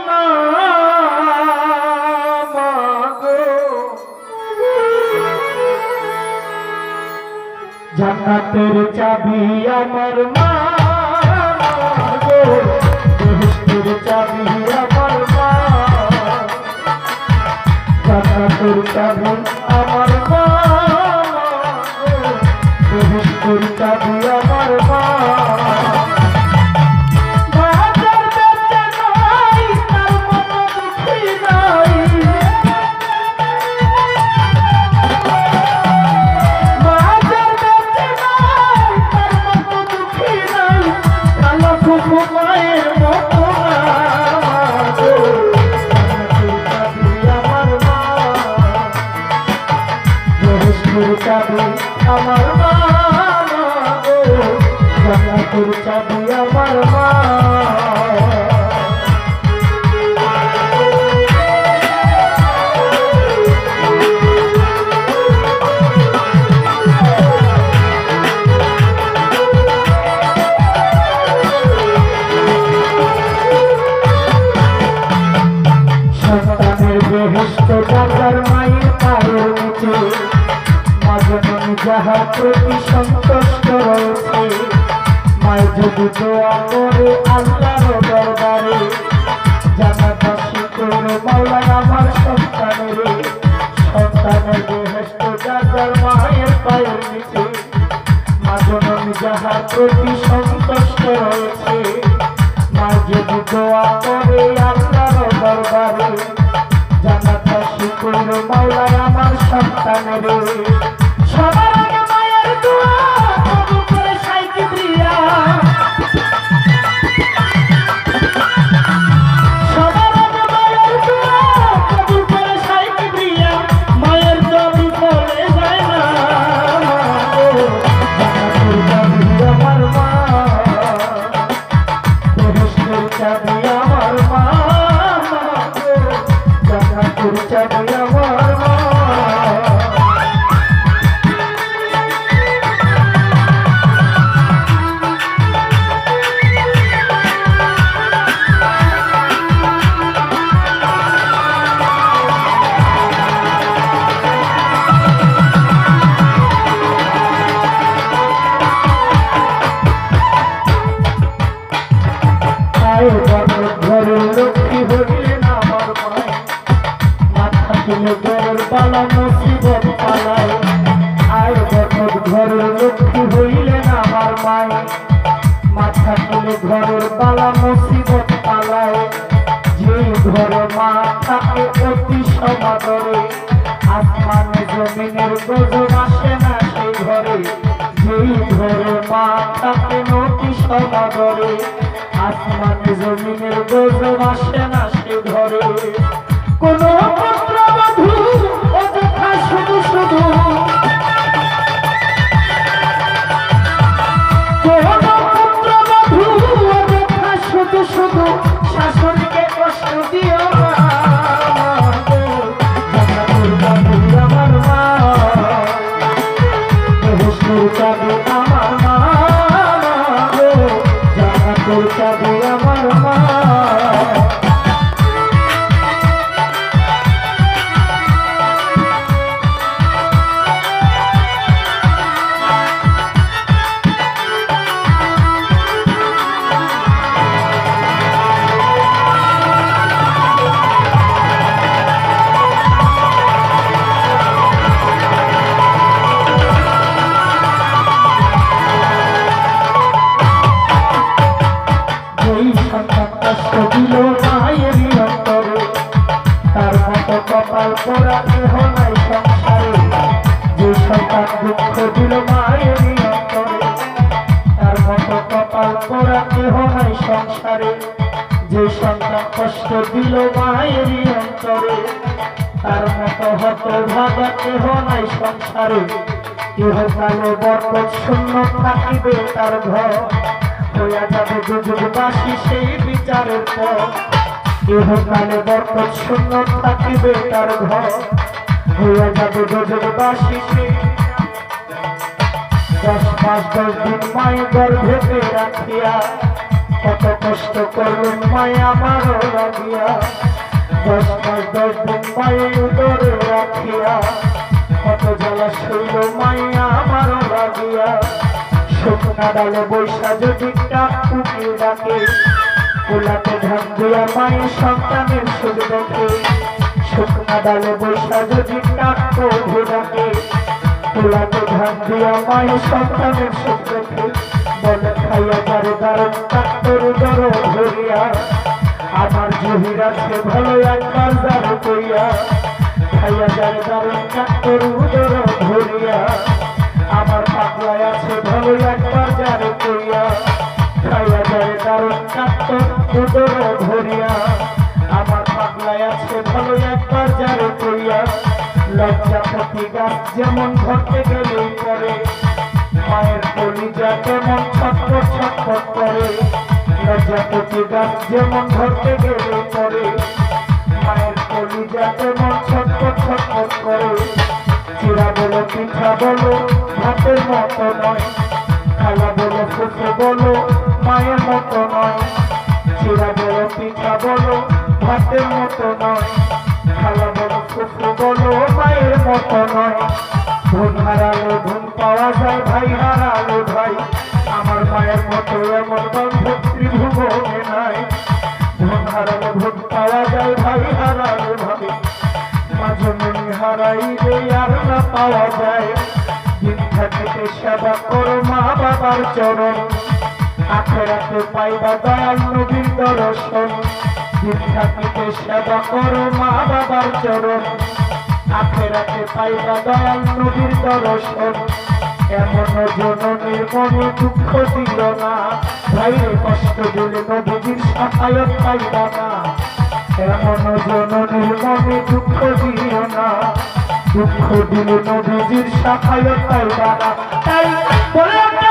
না মাগো, জান্নাতের চাবি আমার মা গো, বেহেশতের চাবি আমার মা, জান্নাতের চাবি আমার মা গো, বেহেশতের চাবি আমার মা। চাবি আমার মা গো, জান্নাতের চাবি আমার মা। সন্তানের বেহেশত যার মায়ের পায়ের নিচে, জননী যাহার প্রতি সন্তুষ্ট রয়েছে, মায়ের যদি দোয়া করে আল্লাহর দরবারে, জান্নাতবাসী করে মাওলা আমার সন্তানের, সন্তানের বেহেশত যার মায়ের পায়ের নিচে, মা জননী যাহার প্রতি সন্তুষ্ট রয়েছে, মায়ের যদি দোয়া করে আল্লাহর দরবারে, জান্নাতবাসী করে মাওলা আমার সন্তানের। সবার আগে মায়ের দোয়া কবুল করে শাইখ কিবরিয়া, সবার আগে মায়ের দোয়া কবুল করে শাইখ কিবরিয়া, মায়ের দাবি চলে যায় না জান্নাতের চাবি আমার মা, বেহেশতের চাবি আমার মা, জান্নাতের চাবি আমার মা। ঘরের লক্ষ্মী হইলেন আমার মায়, মাথা তুলে ঘরের পালা মুসিবত পালায়। আয় বরকত ঘরের লক্ষ্মী হইলেন আমার মায়, মাথা তুলে ঘরের পালা মুসিবত পালায়। যে ঘরে মা থাকে অতি সমাদরে, আসমানে জমিনের গজব আসে না সেই ঘরে। যেই ঘরে মা থাকে অতি সমাদরে, আসমানে জমিনের গজব আসে না সে ঘরে। কোন পুত্রবধূ অযথা শুধু শুধু, কোন পুত্রবধূ অযথা শুধু শুধু শাশুড়িকে কষ্ট দিও না, জান্নাতের চাবি আমার মা, বেহেশতের চাবি আমার মা গো, জান্নাতের চাবি আমার মা। কষ্ট দিল মায়ের অন্তরে, তার মতো কপাল পোড়া কেহ নাই সংসারে। যে সন্তান দুঃখ দিল মায়ের অন্তরে, তার মতো কপাল পোড়া কেহ নাই সংসারে। যে সন্তান কষ্ট দিল মায়ের অন্তরে, তার মতো হতভাগা কেহ নাই সংসারে। ইহকালে বরকত শূন্য থাকিবে তার ঘর, হইয়া যাবে যুগবাসী সেই বিচারের পর। ইহকালে বরকত শূন্য থাকিবে তার ঘর, হইয়া যাবে যুগবাসী সেই। 10 মাস 10 দিন মায়ের গর্ভেতে রাখিয়া কত কষ্ট করলেন মায়ে আমারও লাগিয়া 10 মাস 10 দিন মায়ে উদরে রাখিয়া কত জ্বালা শৈল মায়ে আমারও লাগিয়া শুকনা ডালে বৈশা যদি কুকিল ডাকে কোলাতে ধান দিয়া মায়ের সন্তানের সুখ দেখে শুকনা ডালে বৈশা যদি কধু ডাকে কোলাতে ধান দিয়া মায়ের সন্তানের সুখ দেখে বলে খাইয়া যারে দারুণ ডাক্তার দর ধরিয়া আমার জহির আছে ভালো একবার যারে কইয়া খাইয়া যারে দারুণ ডাক্তার দর ধরিয়া আমার পাগলায় আছে ভালো একবার যারে কইয়া খাইয়া যারে দারুণ ডাক্তার দর ধরিয়া আমার পাগলায় আছে ভালো একবার যারে কইয়া লজ্জাপতি গাছ যেমন ধরতে গেলেই পরে মায়ের কলিজা কেমন ছটফট ছটফট করে লজ্জাপতি গাছ যেমন ধরতে গেলেই পরে মায়ের কলিজা কেমন ছটফট ছটফট করে চিরা বলো পিঠা বলো ভাতের মতো নয় খালা বলো ফুফু বলো মায়ের মতো নয় চিরা বলো পিঠা বলো ভাতের মতো নয় খালা বলো ফুফু বলো মায়ের মতো নয় ধন হারালো ধন পাওয়া যায় ভাই হারালো ভাই আমার মায়ের মতো এমন বন্ধু ত্রিভুবনে নাই ধন হারালো ধন পাওয়া যায় ভাই হারালো ভাই মাঝে মনি হারাইলে আর না পাওয়া যায় দিন থাকিতে সেবা করো মা বাবার চরণ আখেরাতে পাইবা দয়াল নবীর দর্শন দিন থাকিতে সেবা করো মা বাবার চরণ আখেরাতে পাইবা দয়াল নবীর দর্শন এমন জননীর মনে দুঃখ দিল না ভাইরে কষ্ট দিলে নবীর সাফায়াত পাইবা না এমন জননীর মনে দুঃখ দিও না দুঃখ দিলে নবীর সাফায়াত পাইবা না তাই বলে আমার